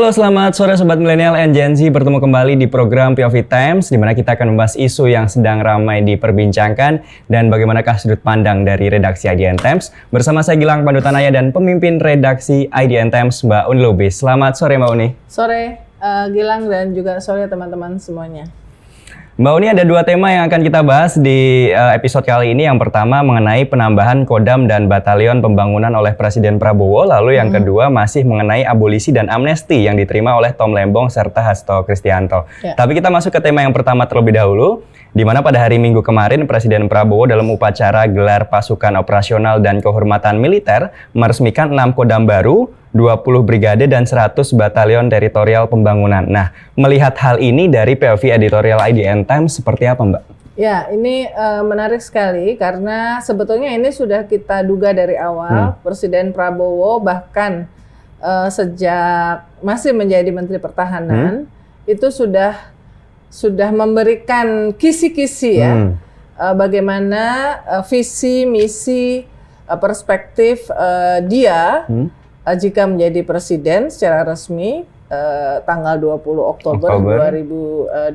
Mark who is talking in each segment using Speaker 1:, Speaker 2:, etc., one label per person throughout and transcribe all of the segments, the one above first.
Speaker 1: Halo, selamat sore Sobat Milenial and Gen Z. Bertemu kembali di program POV Times, di mana kita akan membahas isu yang sedang ramai diperbincangkan dan bagaimanakah sudut pandang dari redaksi IDN Times. Bersama saya Gilang Pandutanaya dan pemimpin redaksi IDN Times, Mbak Uni Lubis. Selamat sore Mbak Uni.
Speaker 2: Sore Gilang dan juga sore teman-teman semuanya.
Speaker 1: Mbak Uni, ada dua tema yang akan kita bahas di episode kali ini. Yang pertama mengenai penambahan Kodam dan Batalion Pembangunan oleh Presiden Prabowo. Lalu yang kedua masih mengenai abolisi dan amnesti yang diterima oleh Tom Lembong serta Hasto Kristianto. Ya. Tapi kita masuk ke tema yang pertama terlebih dahulu, di mana pada hari Minggu kemarin Presiden Prabowo dalam upacara gelar pasukan operasional dan kehormatan militer meresmikan 6 Kodam baru, 20 brigade dan 100 batalion teritorial pembangunan. Nah, melihat hal ini dari POV editorial IDN Times seperti apa, Mbak?
Speaker 2: Ya, ini menarik sekali karena sebetulnya ini sudah kita duga dari awal. Presiden Prabowo bahkan sejak masih menjadi Menteri Pertahanan itu sudah memberikan kisi-kisi ya, bagaimana visi, misi, perspektif dia jika menjadi presiden secara resmi tanggal 20 Oktober 2024,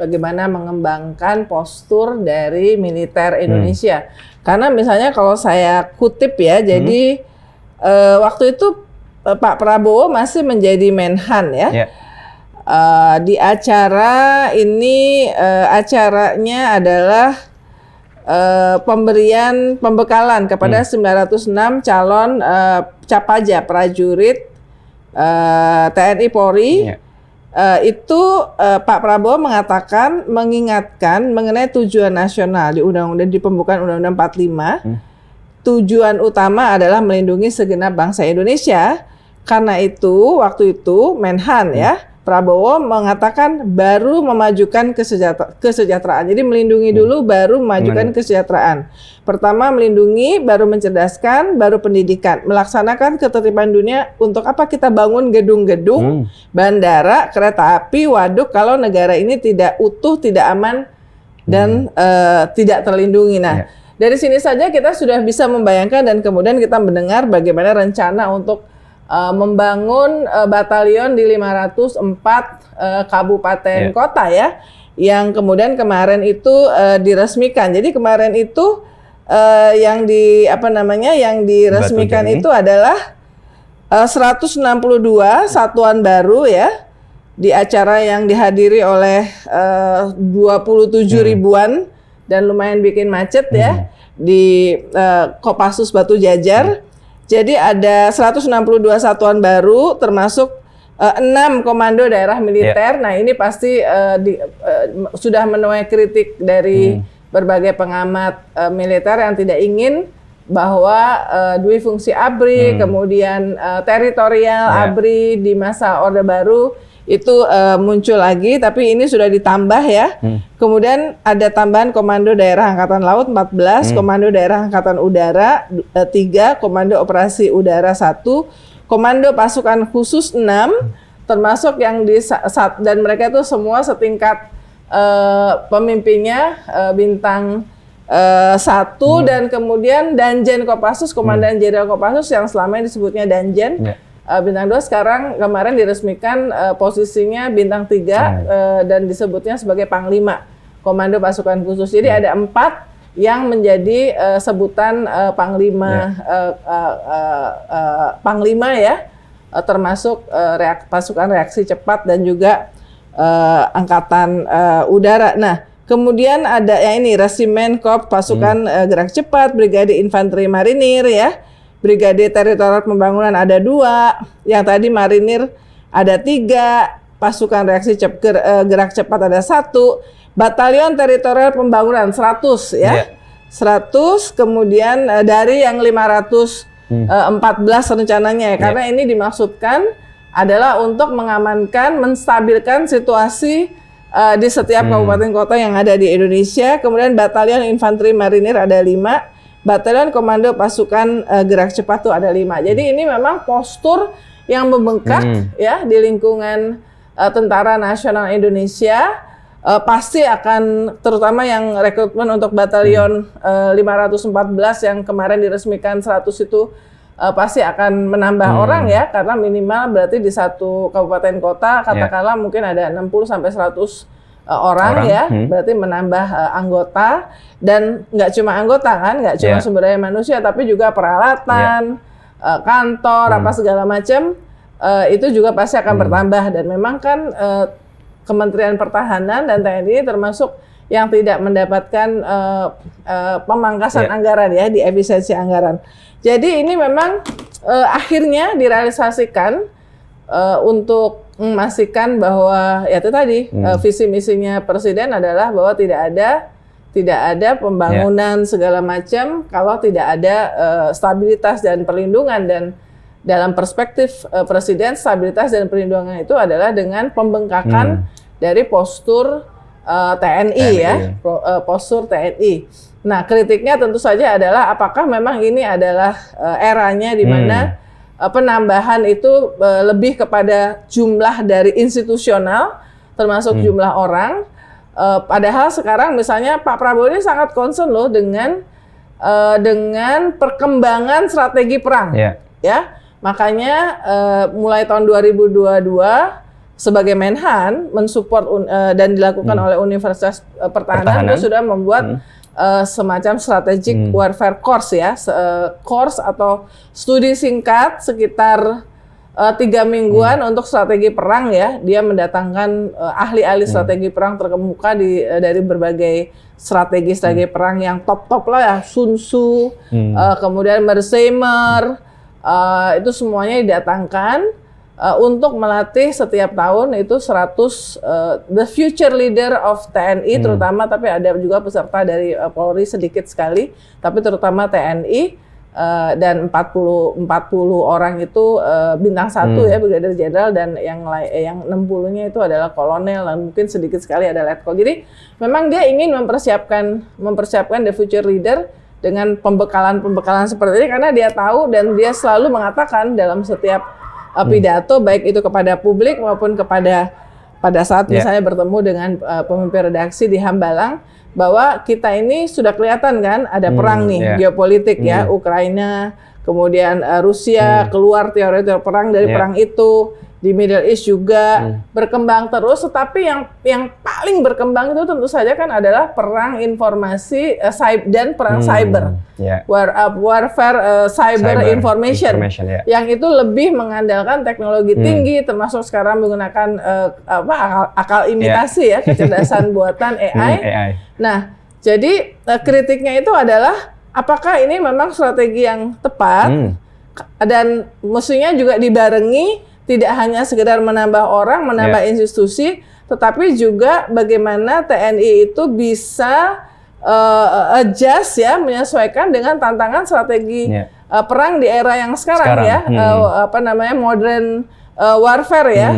Speaker 2: bagaimana mengembangkan postur dari militer Indonesia. Karena misalnya kalau saya kutip ya, jadi waktu itu Pak Prabowo masih menjadi Menhan ya. Di acara ini, acaranya adalah pemberian pembekalan kepada 906 calon Capaja prajurit TNI Polri. Itu Pak Prabowo mengingatkan mengenai tujuan nasional di undang-undang, di pembukaan Undang-Undang 45. Tujuan utama adalah melindungi segenap bangsa Indonesia. Karena itu waktu itu Menhan ya, Prabowo mengatakan baru memajukan kesejahteraan. Jadi melindungi dulu baru memajukan kesejahteraan. Pertama melindungi, baru mencerdaskan, baru pendidikan. Melaksanakan ketertiban dunia. Untuk apa kita bangun gedung-gedung, bandara, kereta api, waduk kalau negara ini tidak utuh, tidak aman dan tidak terlindungi. Nah, dari sini saja kita sudah bisa membayangkan dan kemudian kita mendengar bagaimana rencana untuk membangun batalion di 504 kabupaten kota ya, yang kemudian kemarin itu diresmikan. Jadi kemarin itu yang diresmikan itu adalah 162 satuan baru ya, di acara yang dihadiri oleh 27 ribuan dan lumayan bikin macet ya di Kopassus Batu Jajar. Jadi ada 162 satuan baru termasuk 6 komando daerah militer. Nah ini pasti sudah menuai kritik dari berbagai pengamat militer yang tidak ingin bahwa dui fungsi ABRI, kemudian teritorial ABRI di masa Orde Baru itu muncul lagi, tapi ini sudah ditambah ya. Kemudian ada tambahan Komando Daerah Angkatan Laut 14, Komando Daerah Angkatan Udara 3, Komando Operasi Udara 1, Komando Pasukan Khusus 6, termasuk yang dan mereka itu semua setingkat pemimpinnya bintang 1 dan kemudian Danjen Kopassus, Komandan Jenderal Kopassus yang selama ini disebutnya Danjen. Bintang 2 sekarang kemarin diresmikan posisinya bintang 3 dan disebutnya sebagai Panglima Komando Pasukan Khusus. Jadi ada 4 yang menjadi sebutan Panglima ya, termasuk pasukan reaksi cepat dan juga Angkatan Udara. Nah, kemudian ada ya ini Resimen Korps Pasukan Gerak Cepat, Brigade Infanteri Marinir ya. Brigade Teritorial Pembangunan ada 2, yang tadi Marinir ada 3, Pasukan Reaksi Gerak Cepat ada 1, Batalion Teritorial Pembangunan 100 ya, 100, kemudian dari yang 514 rencananya ya, karena ini dimaksudkan adalah untuk mengamankan, menstabilkan situasi di setiap kabupaten kota yang ada di Indonesia. Kemudian Batalion Infanteri Marinir ada 5, Batalion Komando Pasukan Gerak Cepat itu ada 5. Jadi ini memang postur yang membengkak ya di lingkungan Tentara Nasional Indonesia. Pasti akan, terutama yang rekrutmen untuk Batalion 514 yang kemarin diresmikan 100 itu pasti akan menambah orang ya, karena minimal berarti di satu kabupaten kota katakanlah mungkin ada 60 sampai 100 orang ya, berarti menambah anggota, dan nggak cuma anggota kan, nggak cuma sumber daya manusia, tapi juga peralatan, kantor, apa segala macam, itu juga pasti akan bertambah. Dan memang kan Kementerian Pertahanan dan TNI termasuk yang tidak mendapatkan pemangkasan anggaran ya, di efisiensi anggaran. Jadi ini memang akhirnya direalisasikan untuk memastikan bahwa ya itu tadi visi misinya Presiden adalah bahwa tidak ada pembangunan segala macam kalau tidak ada stabilitas dan perlindungan. Dan dalam perspektif Presiden, stabilitas dan perlindungan itu adalah dengan pembengkakan dari postur TNI ya, postur TNI. Nah, kritiknya tentu saja adalah apakah memang ini adalah eranya di mana penambahan itu lebih kepada jumlah dari institusional, termasuk jumlah orang. Padahal sekarang misalnya Pak Prabowo ini sangat concern loh dengan perkembangan strategi perang, ya. Makanya mulai tahun 2022 sebagai Menhan mensupport dan dilakukan oleh Universitas Pertahanan itu sudah membuat semacam strategic warfare course ya, course atau studi singkat sekitar 3 mingguan untuk strategi perang ya. Dia mendatangkan ahli-ahli strategi perang terkemuka dari berbagai strategi perang yang top lah ya, Sun Tzu, kemudian Mearsheimer, itu semuanya didatangkan untuk melatih setiap tahun itu 100 the future leader of TNI terutama, tapi ada juga peserta dari Polri sedikit sekali, tapi terutama TNI dan 40 orang itu bintang 1 ya, brigadir jenderal, dan yang 60-nya itu adalah kolonel dan mungkin sedikit sekali ada letkol. Jadi memang dia ingin mempersiapkan the future leader dengan pembekalan seperti ini, karena dia tahu dan dia selalu mengatakan dalam setiap pidato baik itu kepada publik maupun pada saat misalnya bertemu dengan pemimpin redaksi di Hambalang, bahwa kita ini sudah kelihatan kan ada perang nih geopolitik ya, Ukraina, kemudian Rusia keluar teori perang dari perang itu, di Middle East juga berkembang terus. Tetapi yang paling berkembang itu tentu saja kan adalah perang informasi dan perang cyber, warfare cyber information yang itu lebih mengandalkan teknologi tinggi, termasuk sekarang menggunakan akal imitasi ya, kecerdasan buatan AI. Nah, jadi kritiknya itu adalah apakah ini memang strategi yang tepat dan mestinya juga dibarengi tidak hanya sekedar menambah orang, menambah institusi, tetapi juga bagaimana TNI itu bisa adjust ya, menyesuaikan dengan tantangan strategi perang di era yang sekarang ya, modern warfare ya,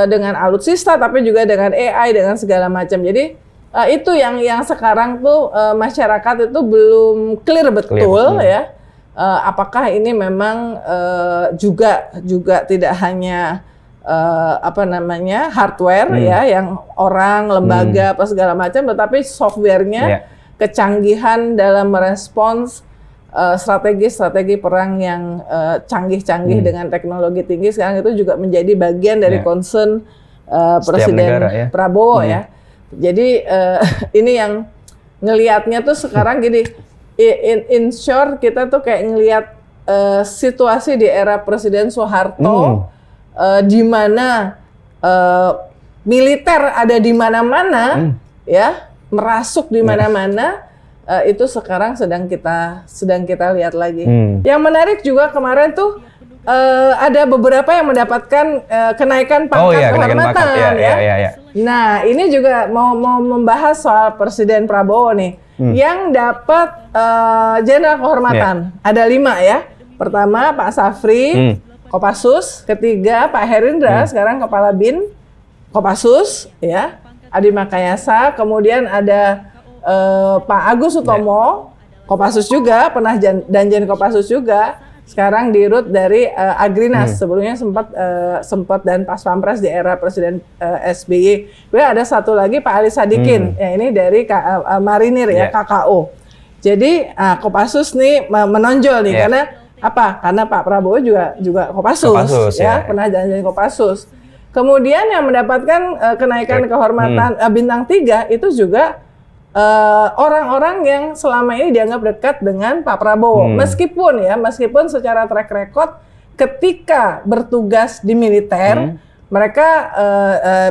Speaker 2: dengan alutsista tapi juga dengan AI, dengan segala macam. Jadi itu yang sekarang tuh masyarakat itu belum clear betul ya. Apakah ini memang juga tidak hanya hardware ya, yang orang, lembaga apa segala macam, tetapi softwarenya, kecanggihan dalam merespons strategi perang yang canggih-canggih dengan teknologi tinggi sekarang itu juga menjadi bagian dari concern Presiden negara, Prabowo ya. Jadi ini yang ngelihatnya tuh sekarang gini. In short, kita tuh kayak ngelihat situasi di era Presiden Soeharto, di mana militer ada di mana-mana, ya, merasuk di mana-mana, itu sekarang sedang kita lihat lagi. Yang menarik juga kemarin tuh ada beberapa yang mendapatkan kenaikan pangkat kehormatan ya. Nah, ini juga mau membahas soal Presiden Prabowo nih. Yang dapat jenderal kehormatan ada 5 ya. Pertama Pak Safri, Kopassus. Ketiga Pak Herindra, sekarang Kepala BIN Kopassus ya, Adi Makayasa. Kemudian ada Pak Agus Sutomo, Kopassus juga, pernah Danjen Kopassus juga. Sekarang dirut dari Agrinas, sebelumnya sempat dan pas Pampres di era Presiden SBY. Kemudian ada satu lagi Pak Ali Sadikin, ya ini dari Marinir ya, KKO. Jadi Kopassus nih menonjol nih, karena Apa? Karena Pak Prabowo juga Kopassus
Speaker 1: Kopassus, ya.
Speaker 2: pernah jadi Kopassus. Kemudian yang mendapatkan kenaikan kehormatan bintang 3 itu juga orang-orang yang selama ini dianggap dekat dengan Pak Prabowo. Meskipun secara track record ketika bertugas di militer mereka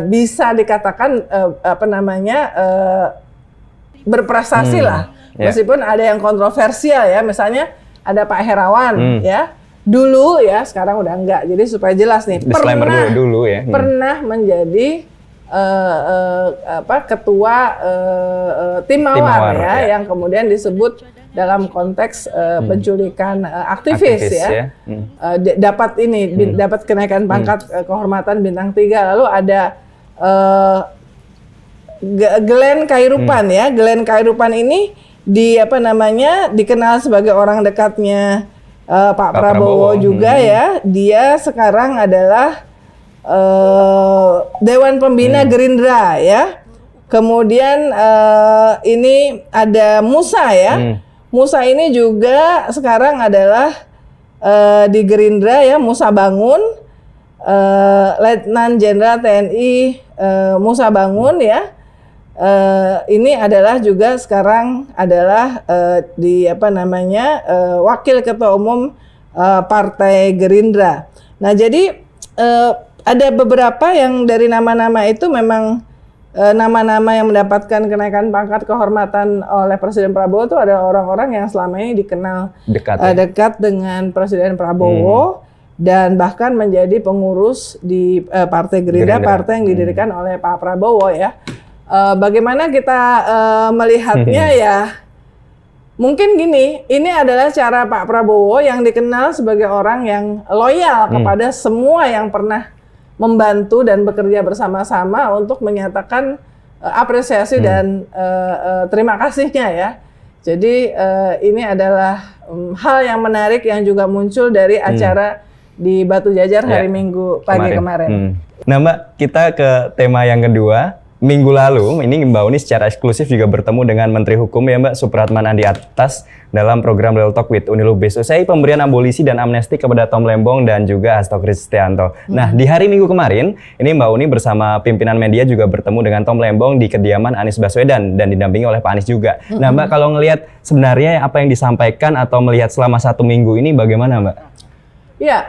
Speaker 2: bisa dikatakan berprestasi lah. Meskipun ada yang kontroversial ya, misalnya ada Pak Herawan ya. Dulu ya, sekarang udah enggak. Jadi supaya jelas nih, pernah menjadi ketua tim mawar ya, yang kemudian disebut dalam konteks penculikan aktivis ya. Dapat dapat kenaikan pangkat kehormatan bintang 3. Lalu ada Glenn Khairupan ya. Glenn Khairupan ini dikenal sebagai orang dekatnya Pak Prabowo juga ya. Dia sekarang adalah Dewan Pembina Gerindra ya. Kemudian ini ada Musa ya. Musa ini juga sekarang adalah di Gerindra ya, Musa Bangun, Letnan Jenderal TNI Musa Bangun ya. Ini adalah juga sekarang adalah Wakil Ketua Umum Partai Gerindra. Nah, jadi ada beberapa yang dari nama-nama itu memang nama-nama yang mendapatkan kenaikan pangkat kehormatan oleh Presiden Prabowo itu ada orang-orang yang selama ini dikenal dekat dengan Presiden Prabowo dan bahkan menjadi pengurus di Partai Gerindra, partai yang didirikan oleh Pak Prabowo ya. Bagaimana kita melihatnya ya? Mungkin gini, ini adalah cara Pak Prabowo yang dikenal sebagai orang yang loyal kepada semua yang pernah membantu dan bekerja bersama-sama untuk menyatakan apresiasi dan terima kasihnya ya. Jadi ini adalah hal yang menarik yang juga muncul dari acara di Batu Jajar hari Minggu pagi kemarin.
Speaker 1: Nah Mbak, kita ke tema yang kedua. Minggu lalu, ini Mbak Uni secara eksklusif juga bertemu dengan Menteri Hukum ya Mbak Supratman Andi Aktas dalam program Real Talk with Uni Lubis. Usai pemberian abolisi dan amnesti kepada Tom Lembong dan juga Hasto Kristianto. Nah, di hari Minggu kemarin, ini Mbak Uni bersama pimpinan media juga bertemu dengan Tom Lembong di kediaman Anies Baswedan dan didampingi oleh Pak Anies juga. Nah Mbak, kalau ngelihat sebenarnya apa yang disampaikan atau melihat selama 1 minggu ini bagaimana Mbak?
Speaker 2: Ya,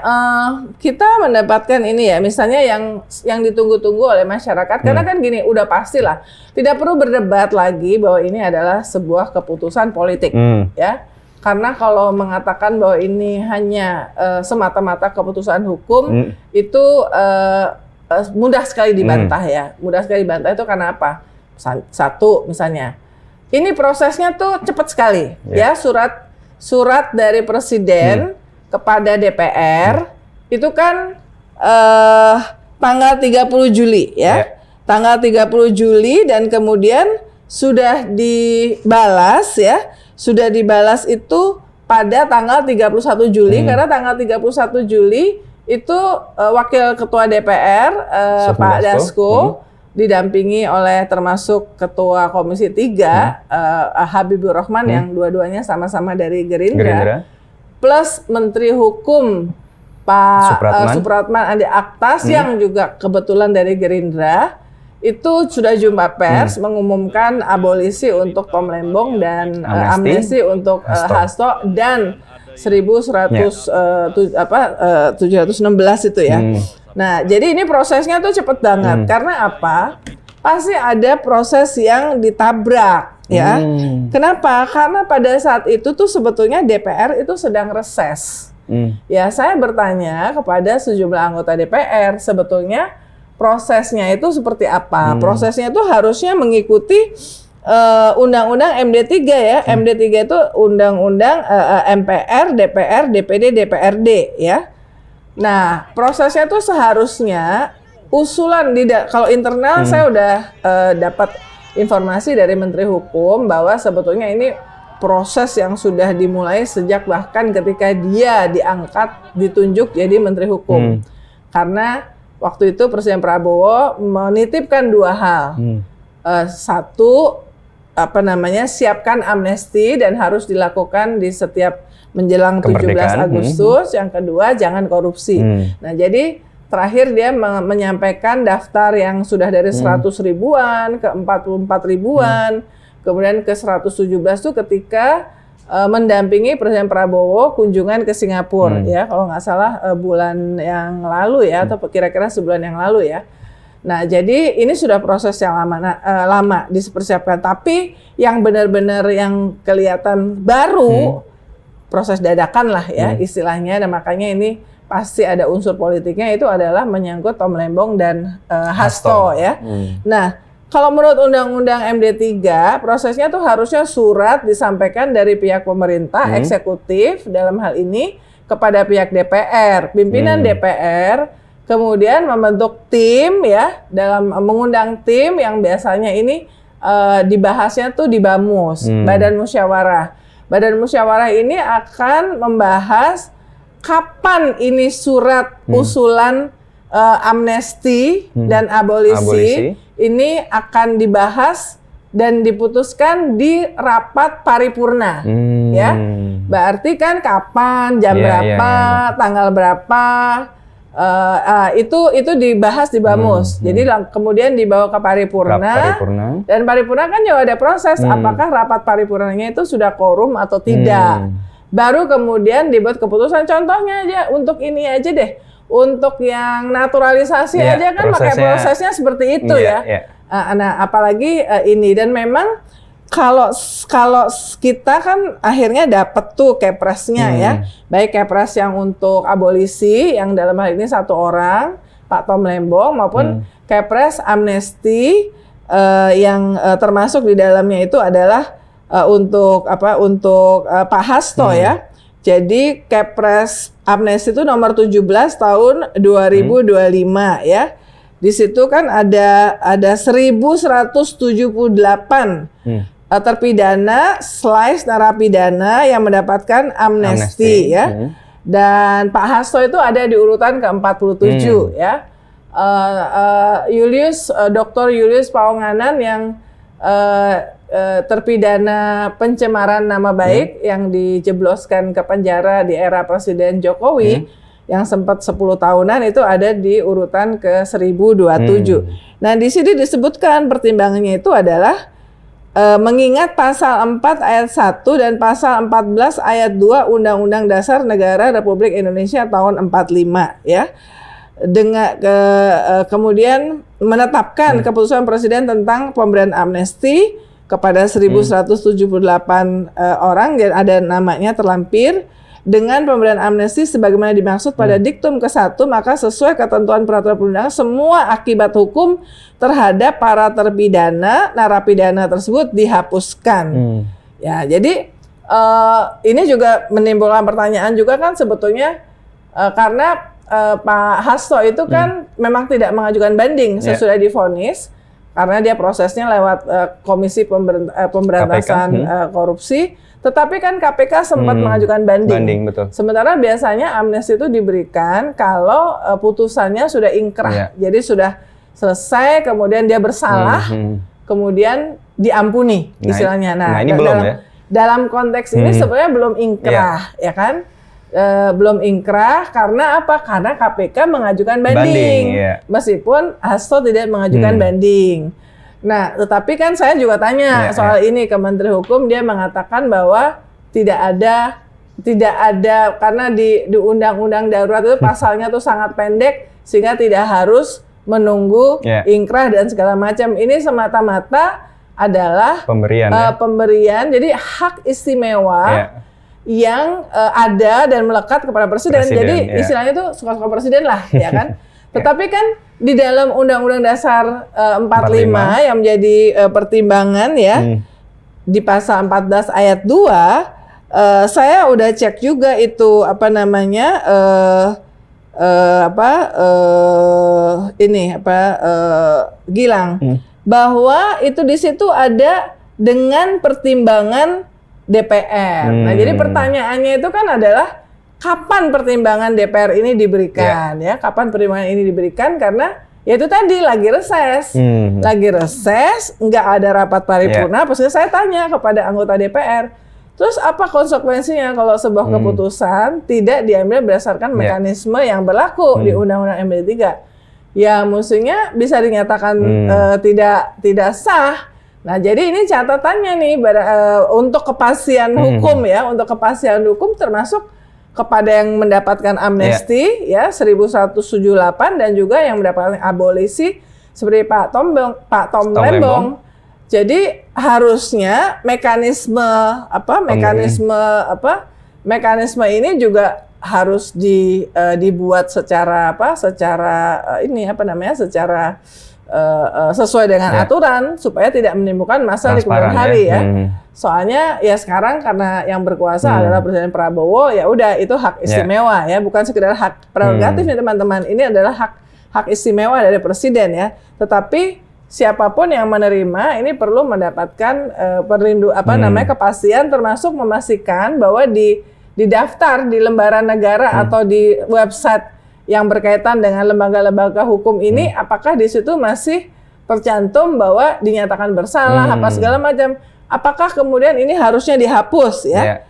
Speaker 2: kita mendapatkan ini ya, misalnya yang ditunggu-tunggu oleh masyarakat, karena kan gini, udah pastilah, tidak perlu berdebat lagi bahwa ini adalah sebuah keputusan politik, ya. Karena kalau mengatakan bahwa ini hanya semata-mata keputusan hukum, itu mudah sekali dibantah ya, mudah sekali dibantah itu karena apa? Satu, misalnya, ini prosesnya tuh cepat sekali, ya, surat dari Presiden kepada DPR itu kan tanggal 30 Juli ya. Tanggal 30 Juli dan kemudian sudah dibalas ya. Sudah dibalas itu pada tanggal 31 Juli karena tanggal 31 Juli itu Wakil Ketua DPR Pak Dasko didampingi oleh termasuk Ketua Komisi 3 Habibur Rahman yang dua-duanya sama-sama dari Gerindra. Plus Menteri Hukum Pak Supratman Andi Aktas yang juga kebetulan dari Gerindra itu sudah jumpa pers mengumumkan abolisi untuk Tom Lembong dan amnesti untuk Hasto dan 716 itu ya. Nah, jadi ini prosesnya tuh cepet banget karena apa? Pasti ada proses yang ditabrak. Ya, kenapa? Karena pada saat itu tuh sebetulnya DPR itu sedang reses. Ya, saya bertanya kepada sejumlah anggota DPR, sebetulnya prosesnya itu seperti apa? Prosesnya itu harusnya mengikuti Undang-Undang MD3 ya. MD3 itu Undang-Undang MPR, DPR, DPD, DPRD ya. Nah, prosesnya itu seharusnya usulan kalau internal saya udah dapat informasi dari Menteri Hukum bahwa sebetulnya ini proses yang sudah dimulai sejak bahkan ketika dia ditunjuk jadi Menteri Hukum. Karena waktu itu Presiden Prabowo menitipkan 2 hal. Satu, siapkan amnesti dan harus dilakukan di setiap menjelang 17
Speaker 1: Kemerdekaan.
Speaker 2: Agustus, yang kedua jangan korupsi. Nah, jadi terakhir dia menyampaikan daftar yang sudah dari 100 ribuan ke 44 ribuan, kemudian ke 117 itu ketika mendampingi Presiden Prabowo kunjungan ke Singapura ya, kalau nggak salah bulan yang lalu ya, atau kira-kira sebulan yang lalu ya. Nah, jadi ini sudah proses yang lama dipersiapkan. Tapi yang benar-benar yang kelihatan baru, proses dadakan lah ya istilahnya. Dan makanya ini pasti ada unsur politiknya, itu adalah menyangkut Tom Lembong dan Hasto ya. Nah, kalau menurut Undang-Undang MD3, prosesnya tuh harusnya surat disampaikan dari pihak pemerintah, eksekutif dalam hal ini, kepada pihak DPR, pimpinan DPR, kemudian membentuk tim ya, dalam mengundang tim yang biasanya ini dibahasnya tuh di BAMUS, Badan Musyawarah. Badan Musyawarah ini akan membahas kapan ini surat usulan amnesti dan abolisi ini akan dibahas dan diputuskan di rapat paripurna, ya. Berarti kan kapan, jam berapa, tanggal berapa, itu dibahas di BAMUS. Jadi kemudian dibawa ke paripurna, dan paripurna kan juga ada proses apakah rapat paripurnanya itu sudah quorum atau tidak. Baru kemudian dibuat keputusan. Contohnya aja untuk ini aja deh, untuk yang naturalisasi aja kan pakai prosesnya seperti itu ya. Nah, apalagi ini, dan memang kalau kita kan akhirnya dapat tuh Kepresnya ya, baik Kepres yang untuk abolisi yang dalam hal ini 1 orang, Pak Tom Lembong, maupun Kepres amnesti yang termasuk di dalamnya itu adalah untuk Pak Hasto ya. Jadi Kepres amnesti itu nomor 17 tahun 2025 ya. Di situ kan ada 1178 terpidana / narapidana yang mendapatkan amnesti ya. Dan Pak Hasto itu ada di urutan ke-47 ya. Dr. Julius Paonganan yang terpidana pencemaran nama baik yang dijebloskan ke penjara di era Presiden Jokowi yang sempat 10 tahunan, itu ada di urutan ke 1027. Nah, di sini disebutkan pertimbangannya itu adalah mengingat pasal 4 ayat 1 dan pasal 14 ayat 2 Undang-Undang Dasar Negara Republik Indonesia tahun 45 ya. Dengan kemudian menetapkan keputusan Presiden tentang pemberian amnesti kepada 1178 orang, dan ada namanya terlampir dengan pemberian amnesti sebagaimana dimaksud pada diktum ke-1, maka sesuai ketentuan peraturan perundangan semua akibat hukum terhadap para terpidana narapidana tersebut dihapuskan. Ya, jadi ini juga menimbulkan pertanyaan juga kan sebetulnya karena Pak Hasto itu kan memang tidak mengajukan banding sesudah divonis, karena dia prosesnya lewat Komisi Pemberantasan Korupsi. Tetapi kan KPK sempat mengajukan banding. Betul. Sementara biasanya amnesti itu diberikan kalau putusannya sudah ingkrah, jadi sudah selesai, kemudian dia bersalah, kemudian diampuni istilahnya. Nah ini belum ya. Dalam konteks ini sebenarnya belum ingkrah, ya kan? Belum ingkrah karena apa? Karena KPK mengajukan banding, meskipun Hasto tidak mengajukan banding. Nah, tetapi kan saya juga tanya soal ini ke Menteri Hukum, dia mengatakan bahwa tidak ada karena di undang-undang darurat itu pasalnya tuh sangat pendek sehingga tidak harus menunggu ingkrah dan segala macam. Ini semata-mata adalah pemberian, jadi hak istimewa yang ada dan melekat kepada presiden. Jadi istilahnya tuh suka-suka presiden lah, ya kan? Tetapi kan di dalam Undang-Undang Dasar 45 yang menjadi pertimbangan ya, di pasal 14 ayat 2, saya udah cek juga itu Gilang, bahwa itu di situ ada dengan pertimbangan DPR. Nah, jadi pertanyaannya itu kan adalah kapan pertimbangan DPR ini diberikan ya? Kapan pertimbangan ini diberikan? Karena ya itu tadi lagi reses, nggak ada rapat paripurna. Terus saya tanya kepada anggota DPR, Terus apa konsekuensinya kalau sebuah keputusan tidak diambil berdasarkan mekanisme yang berlaku di Undang-Undang MD 3? Ya mestinya bisa dinyatakan tidak sah. Nah, jadi ini catatannya nih untuk kepastian hukum ya, untuk kepastian hukum termasuk kepada yang mendapatkan amnesti ya 1178 dan juga yang mendapatkan abolisi seperti Pak Tom Lembong. Jadi harusnya mekanisme ini juga harus dibuat secara sesuai dengan aturan supaya tidak menimbulkan masalah di kemudian hari ya. Soalnya ya sekarang karena yang berkuasa adalah Presiden Prabowo, ya udah itu hak istimewa ya, bukan sekedar hak prerogatif nih teman-teman. Ini adalah hak istimewa dari presiden ya. Tetapi siapapun yang menerima ini perlu mendapatkan kepastian, termasuk memastikan bahwa di daftar di lembaran negara atau di website yang berkaitan dengan lembaga-lembaga hukum ini, apakah di situ masih tercantum bahwa dinyatakan bersalah apa segala macam. Apakah kemudian ini harusnya dihapus ya?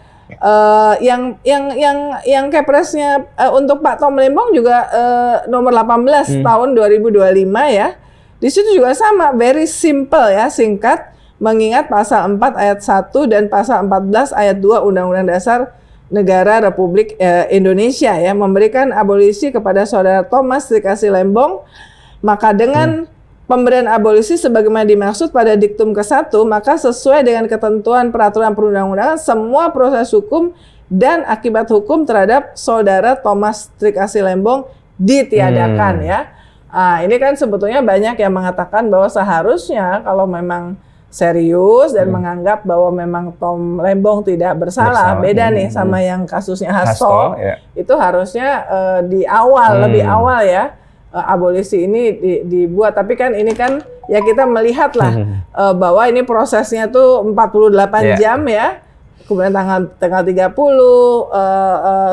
Speaker 2: Yang Kepresnya untuk Pak Tom Lembong juga nomor 18 tahun 2025 ya. Di situ juga sama, very simple ya, singkat, mengingat pasal 4 ayat 1 dan pasal 14 ayat 2 Undang-Undang Dasar Negara Republik Indonesia ya, memberikan abolisi kepada Saudara Thomas Trikasih Lembong. Maka dengan pemberian abolisi sebagaimana dimaksud pada diktum ke-1, maka sesuai dengan ketentuan peraturan perundang-undangan, semua proses hukum dan akibat hukum terhadap Saudara Thomas Trikasih Lembong ditiadakan ya. Nah, ini kan sebetulnya banyak yang mengatakan bahwa seharusnya kalau memang serius dan menganggap bahwa memang Tom Lembong tidak bersalah. Beda nih sama yang kasusnya Hasto itu harusnya di awal, lebih awal ya, abolisi ini dibuat. Tapi kan ini kan ya kita melihat lah bahwa ini prosesnya tuh 48 jam ya. Kemudian tanggal 30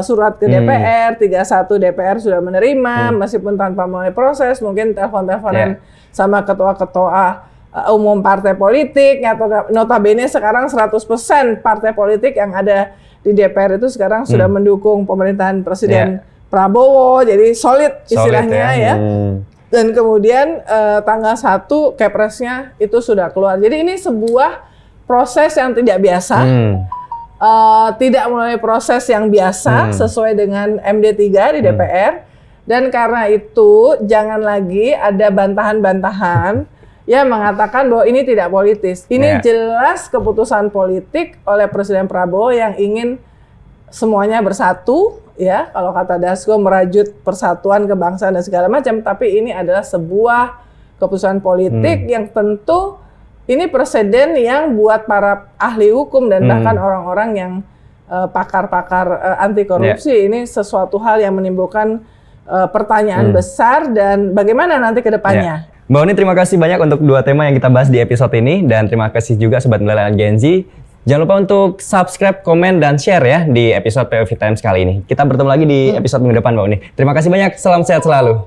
Speaker 2: surat ke DPR, 31 DPR sudah menerima meskipun tanpa melalui proses, mungkin telepon-teleponan sama ketua-ketua umum partai politik, atau notabene sekarang 100% partai politik yang ada di DPR itu sekarang sudah mendukung pemerintahan Presiden Prabowo, jadi solid istilahnya ya. Dan kemudian tanggal 1 Kepresnya itu sudah keluar. Jadi ini sebuah proses yang tidak biasa. Tidak melalui proses yang biasa sesuai dengan MD 3 di DPR, dan karena itu jangan lagi ada bantahan-bantahan yang mengatakan bahwa ini tidak politis. Ini jelas keputusan politik oleh Presiden Prabowo yang ingin semuanya bersatu ya, kalau kata Dasko merajut persatuan kebangsaan dan segala macam, tapi ini adalah sebuah keputusan politik yang tentu ini presiden yang buat para ahli hukum dan bahkan orang-orang yang pakar-pakar anti korupsi ini sesuatu hal yang menimbulkan pertanyaan besar dan bagaimana nanti ke depannya.
Speaker 1: Mbak Uni, terima kasih banyak untuk 2 tema yang kita bahas di episode ini, dan terima kasih juga Sobat Milenial Gen Z. Jangan lupa untuk subscribe, komen, dan share ya di episode POV Times kali ini. Kita bertemu lagi di episode minggu depan Mbak Uni. Terima kasih banyak, salam sehat selalu.